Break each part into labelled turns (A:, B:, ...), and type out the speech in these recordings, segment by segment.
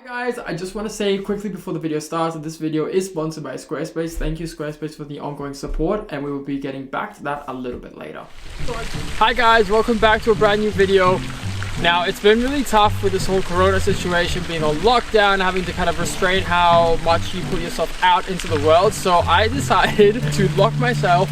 A: Hi guys, I just want to say quickly before the video starts that this video is sponsored by Squarespace. Thank you Squarespace for the ongoing support, and we will be getting back to that a little bit later. Hi guys, welcome back to a brand new video. Now it's been really tough with this whole corona situation, being on lockdown, having to kind of restrain how much you put yourself out into the world. So I decided to lock myself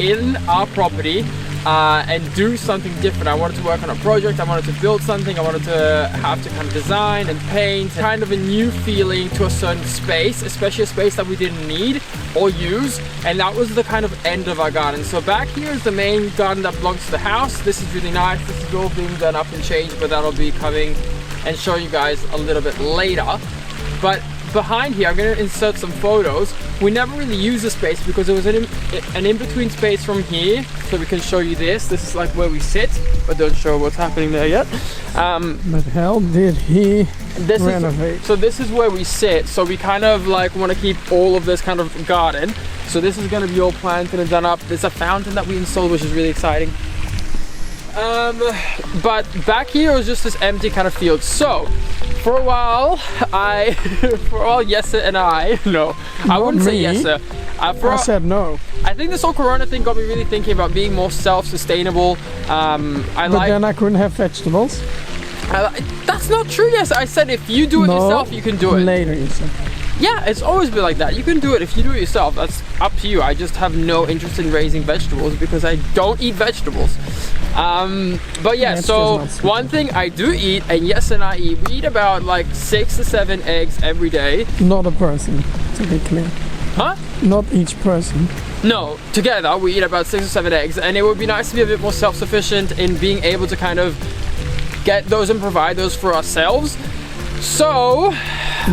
A: in our property and do something different. I wanted to work on a project, I wanted to build something, I wanted to have to kind of design and paint, kind of a new feeling to a certain space, especially a space that we didn't need or use, and that was the kind of end of our garden. So back here is the main garden that belongs to the house. This is really nice, this is all being done up and changed, but that'll be coming and showing you guys a little bit later. But behind here, I'm going to insert some photos. We never really used the space because there was an in-between space from here, so we can show you this. This is like where we sit, but don't show what's happening there yet.
B: But how did he renovate?
A: So this is where we sit, so we kind of like want to keep all of this kind of garden. So this is going to be all planted and done up. There's a fountain that we installed, which is really exciting. But back here was just this empty kind of field. So for a while, Jesse and I, no, I wouldn't say Jesse.
B: I said no.
A: I think this whole corona thing got me really thinking about being more self-sustainable.
B: But then I couldn't have vegetables.
A: That's not true, yes. I said if you do it yourself, you can do it.
B: Later, you said.
A: Yeah, it's always been like that. You can do it if you do it yourself. That's up to you. I just have no interest in raising vegetables because I don't eat vegetables. But yeah, so one thing I do eat, and Jesse and I eat, we eat about like 6 to 7 eggs every day.
B: Not a person, to be clear.
A: Huh?
B: Not each person.
A: No, together we eat about 6 or 7 eggs, and it would be nice to be a bit more self-sufficient in being able to kind of get those and provide those for ourselves. So,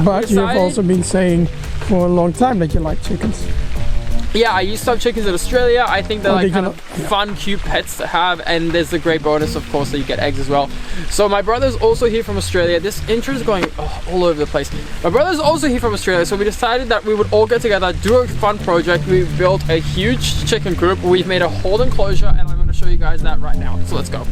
B: but you have also been saying for a long time that you like chickens.
A: Yeah, I used to have chickens in Australia. I think they're like kind of fun, cute pets to have, and there's the great bonus, of course, that you get eggs as well. So my brother's also here from Australia. This intro is going all over the place. My brother's also here from Australia, so we decided that we would all get together, do a fun project. We built a huge chicken coop. We've made a whole enclosure, and I'm going to show you guys that right now. So let's go.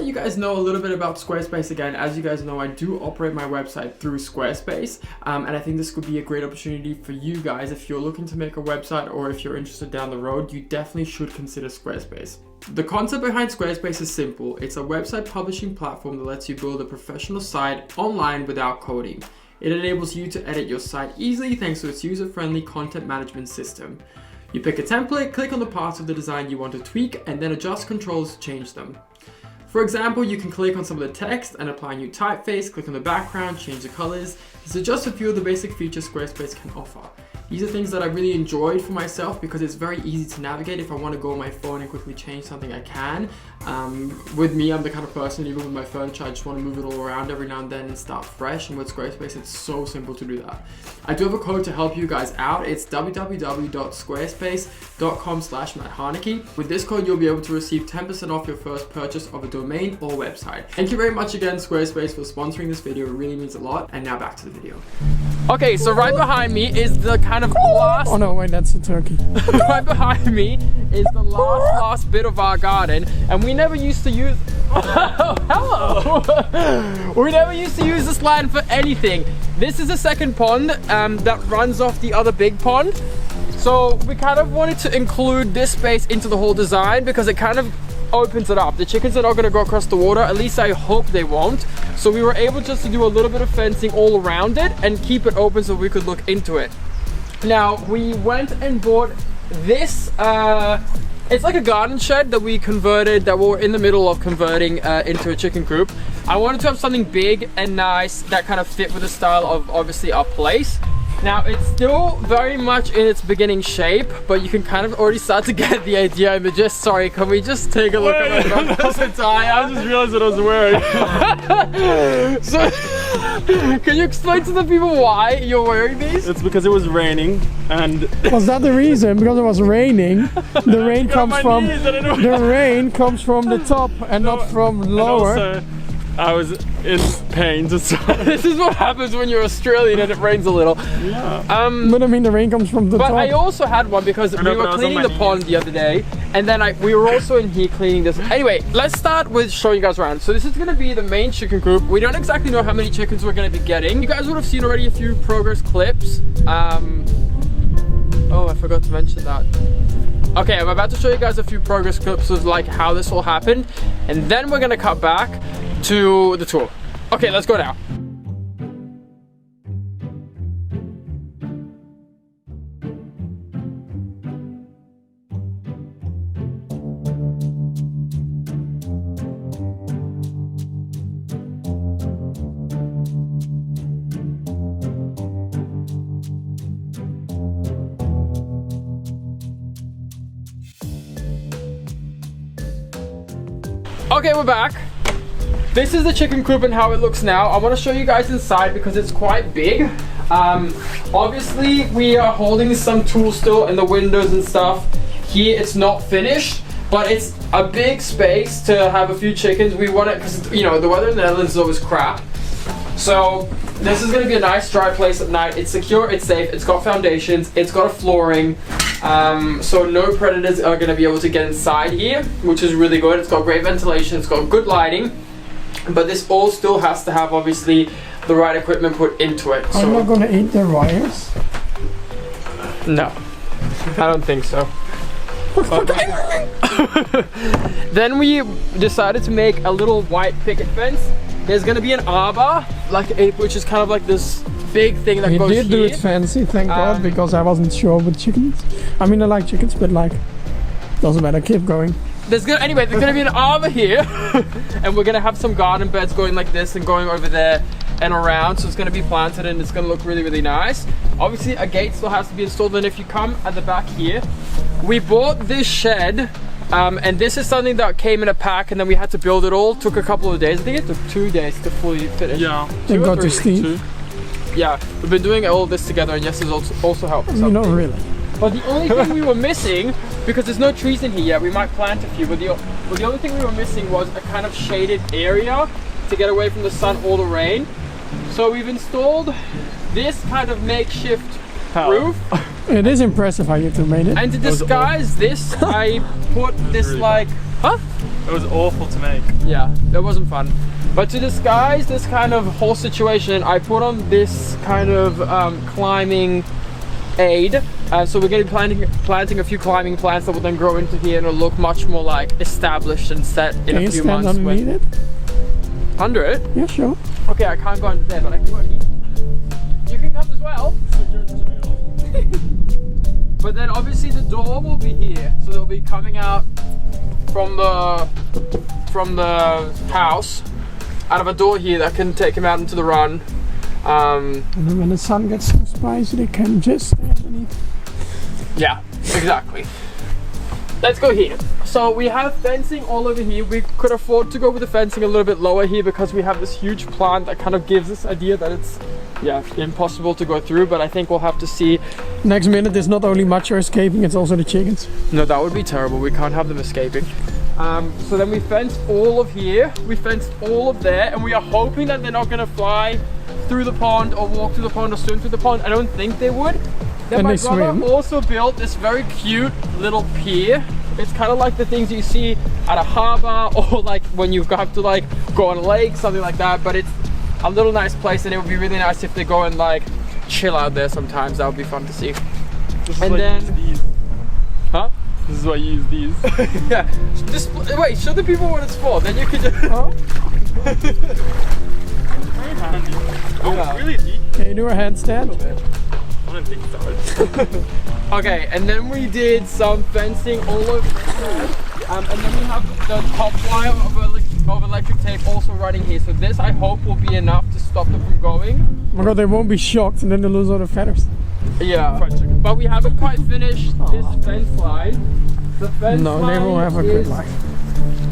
A: You guys know a little bit about Squarespace again. As you guys know, I do operate my website through Squarespace, and I think this could be a great opportunity for you guys. If you're looking to make a website or if you're interested down the road, you definitely should consider Squarespace. The concept behind Squarespace is simple. It's a website publishing platform that lets you build a professional site online without coding. It enables you to edit your site easily thanks to its user-friendly content management system. You pick a template, click on the parts of the design you want to tweak, and then adjust controls to change them. For example, you can click on some of the text and apply a new typeface, click on the background, change the colors. These are just a few of the basic features Squarespace can offer. These are things that I really enjoyed for myself because it's very easy to navigate. If I want to go on my phone and quickly change something, I can. With me, I'm the kind of person, even with my furniture, I just want to move it all around every now and then and start fresh. And with Squarespace, it's so simple to do that. I do have a code to help you guys out. It's www.squarespace.com/Harnacke. With this code, you'll be able to receive 10% off your first purchase of a domain or website. Thank you very much again, Squarespace, for sponsoring this video. It really means a lot. And now back to the video. Okay, so right behind me is the kind of last...
B: Oh no, wait, that's a turkey.
A: Right behind me is the last bit of our garden, and we never used to use... Oh, hello! We never used to use this land for anything. This is a second pond that runs off the other big pond. So we kind of wanted to include this space into the whole design because it kind of opens it up. The chickens are not going to go across the water, at least I hope they won't. So we were able just to do a little bit of fencing all around it and keep it open so we could look into it. Now we went and bought this, it's like a garden shed that we converted, that we're in the middle of converting into a chicken coop. I wanted to have something big and nice that kind of fit with the style of obviously our place. Now it's still very much in its beginning shape, but you can kind of already start to get the idea. I'm just sorry, can we just take a look at my brother's attire?
C: I just realized what I was wearing.
A: So, can you explain to the people why you're wearing these?
C: It's because it was raining, and
B: was that the reason? Because it was raining. The rain comes from the top and not from lower.
C: And also, I was in pain to start.
A: This is what happens when you're Australian and it rains a little.
C: Yeah.
B: But I mean, the rain comes from the top.
A: But I also had one because we were cleaning the pond the other day, and then we were also in here cleaning this. Anyway, let's start with showing you guys around. So this is gonna be the main chicken coop. We don't exactly know how many chickens we're gonna be getting. You guys would have seen already a few progress clips. Oh, I forgot to mention that. Okay, I'm about to show you guys a few progress clips of like how this all happened, and then we're gonna cut back to the tour. Okay, let's go now. Okay, we're back. This is the chicken coop and how it looks now. I want to show you guys inside because it's quite big. Obviously, we are holding some tools still in the windows and stuff. Here, it's not finished, but it's a big space to have a few chickens. We want it because, you know, the weather in the Netherlands is always crap. So this is going to be a nice dry place at night. It's secure, it's safe, it's got foundations, it's got a flooring. So no predators are going to be able to get inside here, which is really good. It's got great ventilation, it's got good lighting, but this all still has to have obviously the right equipment put into it.
B: I'm not going to eat the wires.
A: No, I don't think so. Then we decided to make a little white picket fence. There's going to be an arbor, which is kind of like this big thing that goes here.
B: We did do it fancy, thank God, because I wasn't sure with chickens. I mean, I like chickens, but like, doesn't matter, keep going.
A: There's gonna be an arbor here, and we're gonna have some garden beds going like this and going over there and around, so it's gonna be planted and it's gonna look really, really nice. Obviously, a gate still has to be installed, and if you come at the back here, we bought this shed, and this is something that came in a pack, and then we had to build it all. Took a couple of days. I think it took 2 days to fully finish.
C: Yeah.
B: Thank God to Steve.
A: Yeah, we've been doing all this together, and yes, has also helped us.
B: Not really.
A: But the only thing we were missing, because there's no trees in here yet, we might plant a few, but the only thing we were missing was a kind of shaded area to get away from the sun or the rain. So we've installed this kind of makeshift roof.
B: It is impressive how you two made it.
A: And to disguise this, I put this
C: really
A: like... Huh?
C: It was awful to make.
A: Yeah, it wasn't fun. But to disguise this kind of whole situation, I put on this kind of climbing aid. So we're going to be planting a few climbing plants that will then grow into here, and it'll look much more like established and set in a few months.
B: Can you stand underneath it?
A: Under it?
B: Yeah, sure.
A: Okay, I can't go under there, but I can go under here. You can come as well. But then obviously the door will be here, so they'll be coming out from the house out of a door here that can take him out into the run.
B: And then when the sun gets too spicy, they can just stay underneath.
A: Yeah, exactly. Let's go here. So we have fencing all over here. We could afford to go with the fencing a little bit lower here because we have this huge plant that kind of gives this idea that it's, yeah, impossible to go through, but I think we'll have to see.
B: Next minute, there's not only Macho escaping, it's also the chickens.
A: No, that would be terrible. We can't have them escaping. So then we fenced all of here, we fenced all of there, and we are hoping that they're not going to fly through the pond or walk through the pond or swim through the pond. I don't think they would. Then my brother also built this very cute little pier. It's kind of like the things you see at a harbor, or like when you have to like go on a lake, something like that. But it's a little nice place, and it would be really nice if they go and like chill out there sometimes. That would be fun to see. And then, huh?
C: This is why you use these.
A: Yeah. Just wait. Show the people what it's for. Then you can just.
B: Oh.
C: Very handy. Oh,
A: Yeah.
C: really deep.
B: Can you do a handstand?
C: I don't think so.
A: Okay, and then we did some fencing all over here. And then we have the top wire of electric tape also running here. So this, I hope, will be enough to stop them from going.
B: Oh my God, they won't be shocked and then they lose all the feathers.
A: Yeah, but we haven't quite finished this fence line. The fence line
B: they will have a good life.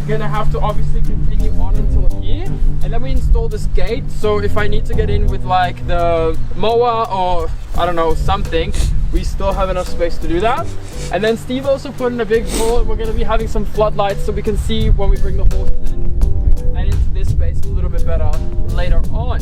A: Gonna have to obviously continue on until here, and then we install this gate, so if I need to get in with like the mower or I don't know, something, we still have enough space to do that. And then Steve also put in a big pool, and we're going to be having some floodlights so we can see when we bring the horses in and into this space a little bit better later on.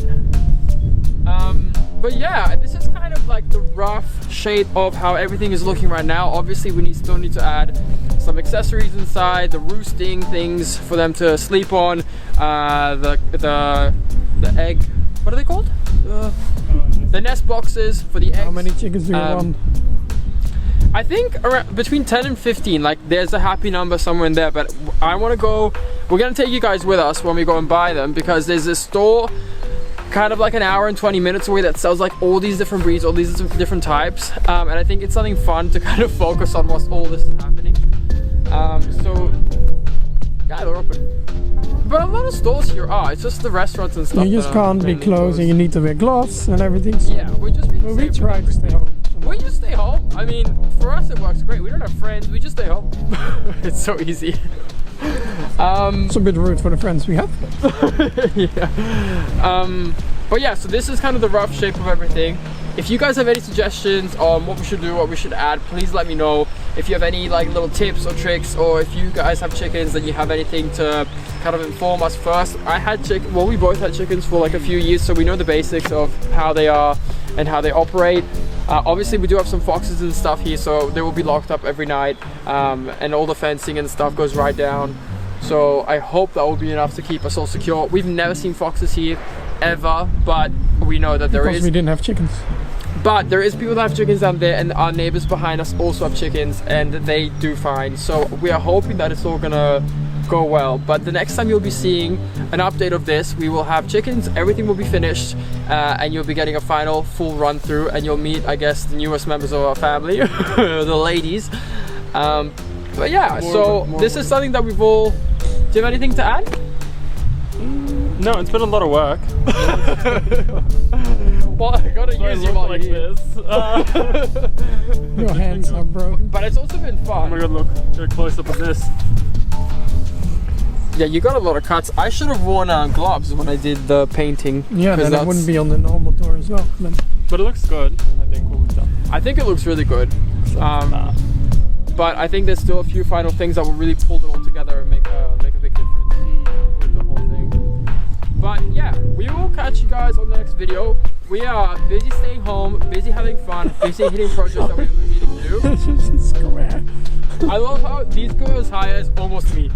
A: But yeah, this is kind of like the rough shape of how everything is looking right now. Obviously we still need to add some accessories inside, the roosting things for them to sleep on, the egg, what are they called? The nest boxes for the eggs.
B: How many chickens do you want?
A: I think around between 10 and 15, like there's a happy number somewhere in there, but I want to go, we're going to take you guys with us when we go and buy them, because there's this store kind of like an hour and 20 minutes away that sells like all these different breeds, all these different types, and I think it's something fun to kind of focus on whilst all this is happening. So yeah, they're open. But a lot of stores here are, it's just the restaurants and stuff.
B: You just can't be closed and you need to wear gloves and everything. So
A: yeah, we're just being
B: well, we
A: safe
B: try to stay home.
A: We just stay home. I mean, for us it works great. We don't have friends, we just stay home. It's so easy.
B: It's a bit rude for the friends we have.
A: Yeah. But yeah, so this is kind of the rough shape of everything. If you guys have any suggestions on what we should do, what we should add, please let me know. If you have any like little tips or tricks, or if you guys have chickens and you have anything to kind of inform us first. I had we both had chickens for like a few years, so we know the basics of how they are and how they operate. Obviously we do have some foxes and stuff here, so they will be locked up every night, and all the fencing and stuff goes right down. So I hope that will be enough to keep us all secure. We've never seen foxes here ever, but we know that
B: because we didn't have chickens.
A: But there is people that have chickens down there, and our neighbors behind us also have chickens, and they do fine. So we are hoping that it's all gonna go well. But the next time you'll be seeing an update of this, we will have chickens, everything will be finished, and you'll be getting a final full run through, and you'll meet, I guess, the newest members of our family, the ladies. But yeah, this is something that we've all... Do you have anything to add?
C: No, it's been a lot of work.
A: Well, I gotta use you
C: like this.
B: Your hands are broken.
A: But it's also been fun.
C: Oh my god, look, get a close up of this.
A: Yeah, you got a lot of cuts. I should have worn gloves when I did the painting.
B: Yeah, then it wouldn't be on the normal door as well.
C: But it looks good, I think, what we've done.
A: I think it looks really good. But I think there's still a few final things that will really pull it all together and make a big difference with the whole thing. But yeah, we will catch you guys on the next video. We are busy staying home, busy having fun, busy hitting projects that we've been meaning to do.
B: This is square.
A: I love how these go as high as almost me.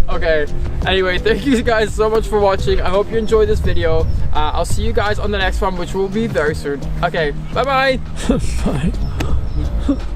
A: Okay, anyway, thank you guys so much for watching. I hope you enjoyed this video. I'll see you guys on the next one, which will be very soon. Okay, bye-bye.
B: Bye.